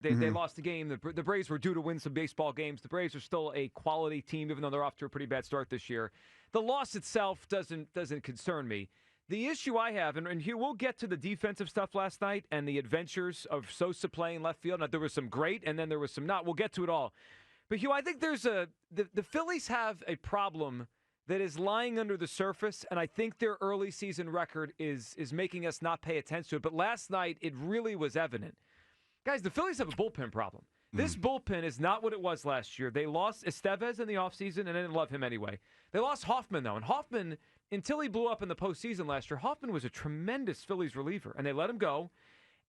They lost the game. The Braves were due to win some baseball games. The Braves are still a quality team, even though they're off to a pretty bad start this year. The loss itself doesn't concern me. The issue I have, and Hugh, we'll get to the defensive stuff last night and the adventures of Sosa playing left field. Now, there was some great, and then there was some not. We'll get to it all. But, Hugh, I think the Phillies have a problem that is lying under the surface, and I think their early season record is making us not pay attention to it. But last night, it really was evident. Guys, the Phillies have a bullpen problem. This bullpen is not what it was last year. They lost Estevez in the offseason, and I didn't love him anyway. They lost Hoffman, though, and Hoffman, until he blew up in the postseason last year, Hoffman was a tremendous Phillies reliever, and they let him go,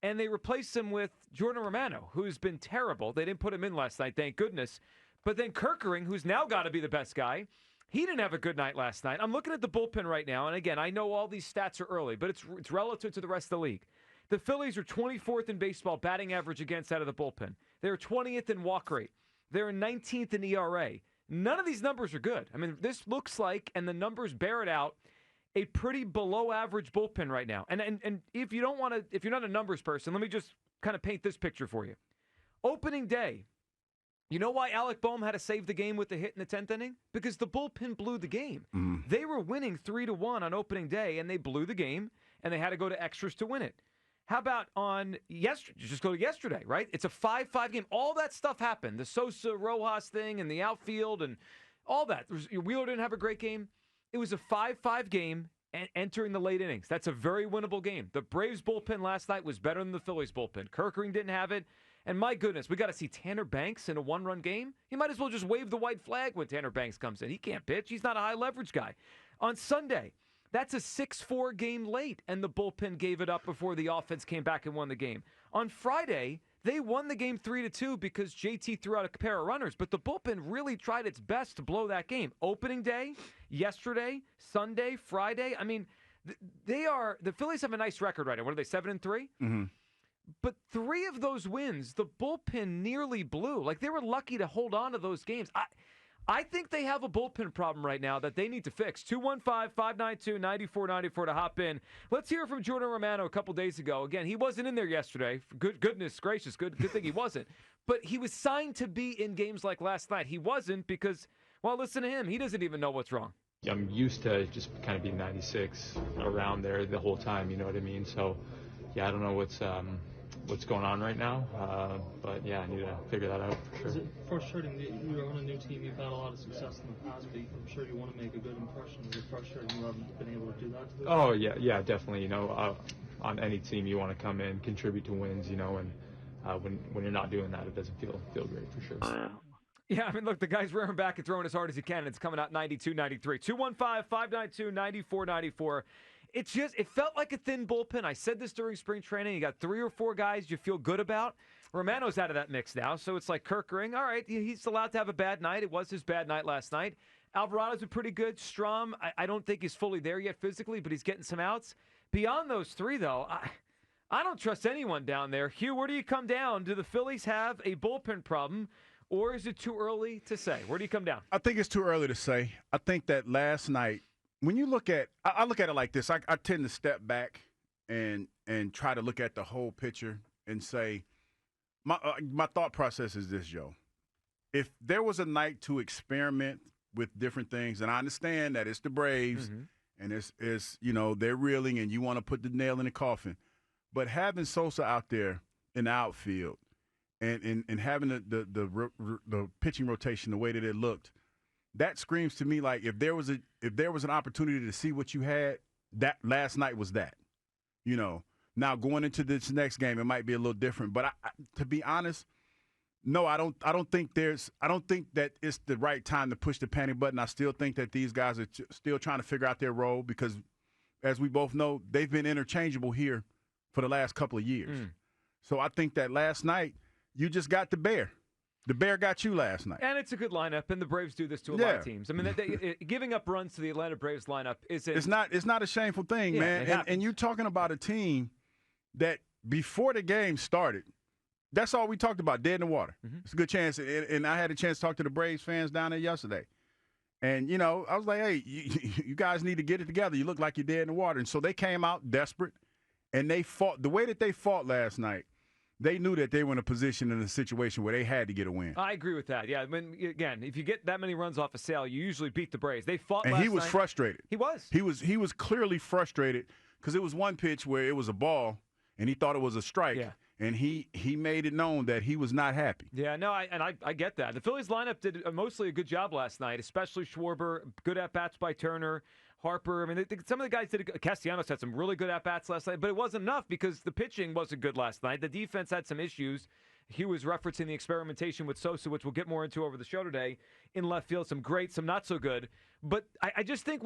and they replaced him with Jordan Romano, who's been terrible. They didn't put him in last night, thank goodness. But then Kerkering, who's now got to be the best guy, he didn't have a good night last night. I'm looking at the bullpen right now, and again, I know all these stats are early, but it's relative to the rest of the league. The Phillies are 24th in baseball batting average against out of the bullpen. They're 20th in walk rate. They're 19th in ERA. None of these numbers are good. I mean, this looks like, and the numbers bear it out, a pretty below average bullpen right now. And if you don't want to, if you're not a numbers person, let me just kind of paint this picture for you. Opening day, you know why Alec Boehm had to save the game with the hit in the 10th inning? Because the bullpen blew the game. They were winning 3-1 on opening day, and they blew the game, and they had to go to extras to win it. How about on yesterday? Just go to yesterday, right? It's a 5-5 game. All that stuff happened. The Sosa-Rojas thing and the outfield and all that. Wheeler didn't have a great game. It was a 5-5 game and entering the late innings. That's a very winnable game. The Braves bullpen last night was better than the Phillies bullpen. Kerkering didn't have it. And my goodness, we got to see Tanner Banks in a one-run game? You might as well just wave the white flag when Tanner Banks comes in. He can't pitch. He's not a high-leverage guy. On Sunday, that's a 6-4 game late, and the bullpen gave it up before the offense came back and won the game. On Friday, they won the game 3-2 because JT threw out a pair of runners, but the bullpen really tried its best to blow that game. Opening day, yesterday, Sunday, Friday. I mean, the Phillies have a nice record right now. What are they, 7-3? But 3 of those wins, the bullpen nearly blew. Like, they were lucky to hold on to those games. I think they have a bullpen problem right now that they need to fix. 215-592-9494 to hop in. Let's hear from Jordan Romano a couple days ago. Again, he wasn't in there yesterday. Goodness gracious, good thing he wasn't. But he was signed to be in games like last night. He wasn't because, well, listen to him. He doesn't even know what's wrong. I'm used to just kind of being 96 around there the whole time, you know what I mean? So, yeah, I don't know what's going on right now, but yeah, I need to figure that out for sure. Is it frustrating that you're on a new team? You've had a lot of success in the past, but I'm sure you want to make a good impression. Is it frustrating you haven't been able to do that today? Oh yeah, definitely. You know, on any team you want to come in, contribute to wins, you know, and when you're not doing that, it doesn't feel great for sure. Yeah, I mean, look, the guy's rearing back and throwing as hard as he can. It's coming out 92-93. 215-592-9494. It felt like a thin bullpen. I said this during spring training. You got 3 or 4 guys you feel good about. Romano's out of that mix now, so it's like Kerkering. All right, he's allowed to have a bad night. It was his bad night last night. Alvarado's been pretty good. Strom, I don't think he's fully there yet physically, but he's getting some outs. Beyond those 3, though, I don't trust anyone down there. Hugh, where do you come down? Do the Phillies have a bullpen problem, or is it too early to say? Where do you come down? I think it's too early to say. I think that last night, when you look at – I look at it like this. I tend to step back and try to look at the whole picture and say my thought process is this, Joe. If there was a night to experiment with different things, and I understand that it's the Braves and it's you know, they're reeling and you want to put the nail in the coffin, but having Sosa out there in the outfield and having the pitching rotation the way that it looked, that screams to me like if there was an opportunity to see what you had, that last night was that. You know, now going into this next game, it might be a little different. But to be honest, no, I don't think that it's the right time to push the panic button. I still think that these guys are still trying to figure out their role because, as we both know, they've been interchangeable here for the last couple of years. So I think that last night you just got the bear. The Bear got you last night. And it's a good lineup, and the Braves do this to a lot of teams. I mean, giving up runs to the Atlanta Braves lineup isn't – It's not a shameful thing, man. And you're talking about a team that before the game started, that's all we talked about, dead in the water. It's a good chance. And I had a chance to talk to the Braves fans down there yesterday. And, you know, I was like, hey, you guys need to get it together. You look like you're dead in the water. And so they came out desperate, and they fought – the way that they fought last night, they knew that they were in a situation where they had to get a win. I agree with that. Yeah, again, if you get that many runs off a Sale, you usually beat the Braves. They fought and last he was night. frustrated. He was. He was clearly frustrated because it was one pitch where it was a ball and he thought it was a strike. Yeah. And he made it known that he was not happy. Yeah, no, I get that. The Phillies lineup did mostly a good job last night, especially Schwarber. Good at-bats by Turner, Harper. I mean, some of the guys did. Castellanos had some really good at-bats last night, but it wasn't enough because the pitching wasn't good last night. The defense had some issues. He was referencing the experimentation with Sosa, which we'll get more into over the show today, in left field. Some great, some not so good. But I just think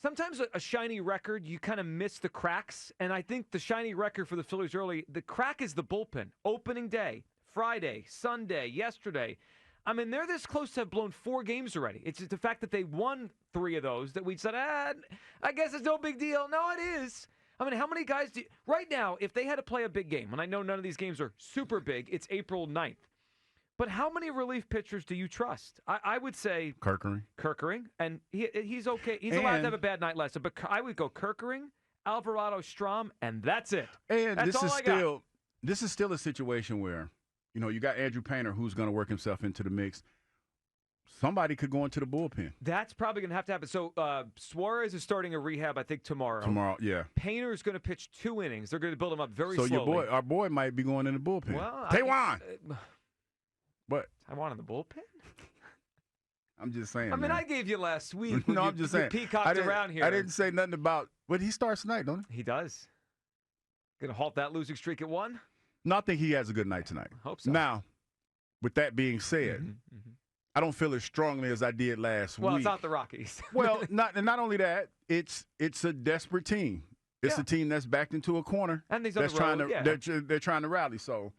sometimes a shiny record, you kind of miss the cracks. And I think the shiny record for the Phillies early, the crack is the bullpen. Opening day, Friday, Sunday, yesterday. I mean, they're this close to have blown 4 games already. It's just the fact that they won 3 of those that we said, I guess it's no big deal. No, it is. I mean, how many guys right now, if they had to play a big game, and I know none of these games are super big, it's April 9th. But how many relief pitchers do you trust? I would say Kirkering, and he's okay. He's allowed to have a bad night last night, but I would go Kirkering, Alvarado, Strom, and that's it. And this is still a situation where, you got Andrew Painter who's going to work himself into the mix. Somebody could go into the bullpen. That's probably going to have to happen. So Suarez is starting a rehab, I think, tomorrow. Tomorrow, yeah. Painter is going to pitch 2 innings. They're going to build him up very slowly. So our boy might be going in the bullpen. Well, Taiwan! What? Taiwan in the bullpen? I'm just saying. I mean, I gave you last week. No, I'm just saying. Peacocked around here. I didn't say nothing about. But he starts tonight, don't he? He does. Going to halt that losing streak at 1? No, I think he has a good night tonight. Hope so. Now, with that being said, I don't feel as strongly as I did last week. Well, it's not the Rockies. Well, not only that, it's a desperate team. It's a team that's backed into a corner. And they're trying to rally. So,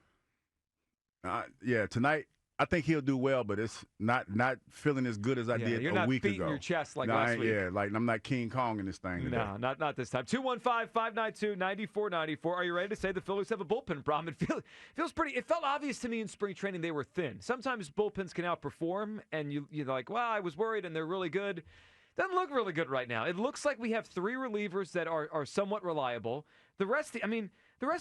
tonight I think he'll do well, but it's not not feeling as good as I did a week ago. You're not beating your chest like last week. Yeah, like I'm not King Kong in this thing today. No, not this time. 215-592-9494. Are you ready to say the Phillies have a bullpen problem? It feels pretty. It felt obvious to me in spring training they were thin. Sometimes bullpens can outperform, and you're like, well, I was worried, and they're really good. Doesn't look really good right now. It looks like we have 3 relievers that are somewhat reliable. The rest of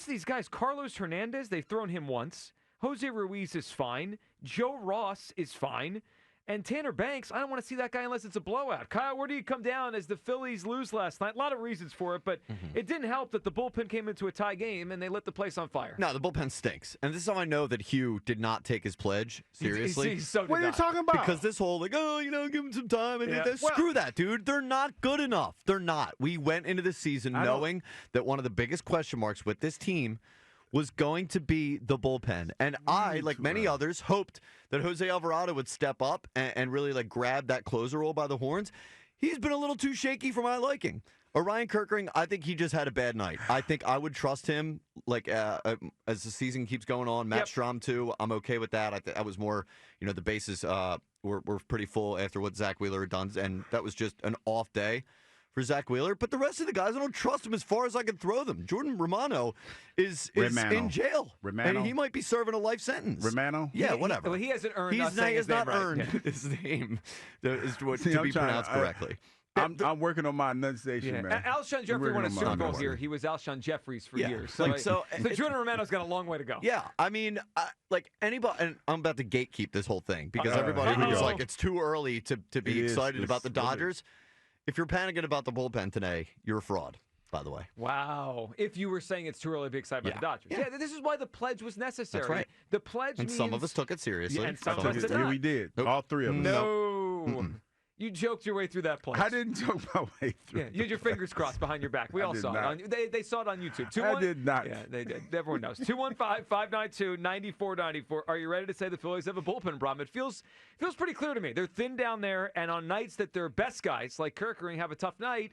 these guys, Carlos Hernandez, they've thrown him once. Jose Ruiz is fine. Joe Ross is fine. And Tanner Banks, I don't want to see that guy unless it's a blowout. Kyle, where do you come down as the Phillies lose last night? A lot of reasons for it, but it didn't help that the bullpen came into a tie game and they lit the place on fire. No, the bullpen stinks. And this is how I know that Hugh did not take his pledge seriously. What are you talking about? Because this whole, give him some time. And screw that, dude. They're not good enough. They're not. We went into the season knowing that one of the biggest question marks with this team was going to be the bullpen. And I, like many others, hoped that Jose Alvarado would step up and really grab that closer role by the horns. He's been a little too shaky for my liking. Orion Kirkering, I think he just had a bad night. I think I would trust him as the season keeps going on. Matt Strom, too. I'm okay with that. I was more, the bases were pretty full after what Zach Wheeler had done, and that was just an off day for Zach Wheeler. But the rest of the guys, I don't trust them as far as I can throw them. Jordan Romano is in jail. Romano? And he might be serving a life sentence. Romano? Yeah, whatever. He hasn't earned He has not earned his name to be pronounced correctly. I'm working on my enunciation, man. Alshon Jeffrey won a Super Bowl here. He was Alshon Jeffries for years. So Jordan Romano's got a long way to go. Yeah, I mean, anybody, and I'm about to gatekeep this whole thing because everybody who's like, it's too early to be excited about the Dodgers. If you're panicking about the bullpen today, you're a fraud, by the way. Wow. If you were saying it's too early to be excited about the Dodgers. Yeah, this is why the pledge was necessary. That's right. The pledge and means... some of us took it seriously. Yeah, and some of us did not. Yeah, we did. Nope. All 3 of us. No. You joked your way through that pledge. I didn't joke my way through. Yeah, you had your fingers crossed behind your back. We all saw it. They saw it on YouTube. I did not. Yeah, they did. Everyone knows. 215-592-9494. Are you ready to say the Phillies have a bullpen problem? It feels pretty clear to me. They're thin down there, and on nights that their best guys, like Kirkering, have a tough night,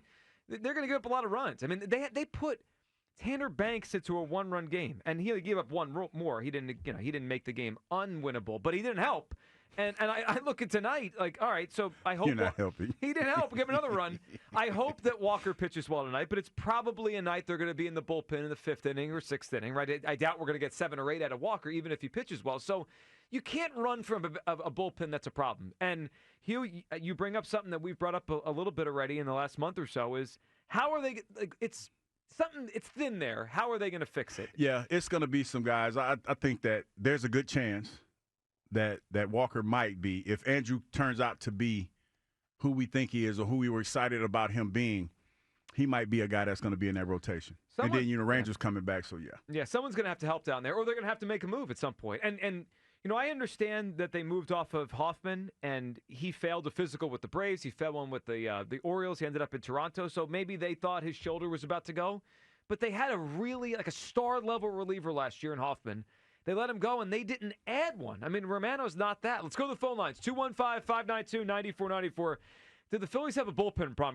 they're going to give up a lot of runs. I mean, they put Tanner Banks into a 1-run game, and he gave up 1 more. He didn't make the game unwinnable, but he didn't help. And I look at tonight, all right, so I hope... You're not helping. He didn't help. Give him another run. I hope that Walker pitches well tonight, but it's probably a night they're going to be in the bullpen in the 5th inning or 6th inning, right? I doubt we're going to get 7 or 8 out of Walker, even if he pitches well. So you can't run from a bullpen that's a problem. And Hugh, you bring up something that we've brought up a little bit already in the last month or so is how are they... it's thin there. How are they going to fix it? Yeah, it's going to be some guys. I think that there's a good chance that Walker might be, if Andrew turns out to be who we think he is or who we were excited about him being, he might be a guy that's going to be in that rotation. And then, Rangers coming back, so yeah. Yeah, someone's going to have to help down there, or they're going to have to make a move at some point. And I understand that they moved off of Hoffman, and he failed a physical with the Braves. He failed one with the Orioles. He ended up in Toronto, so maybe they thought his shoulder was about to go. But they had a really, a star-level reliever last year in Hoffman. They let him go, and they didn't add one. I mean, Romano's not that. Let's go to the phone lines. 215-592-9494. Do the Phillies have a bullpen problem?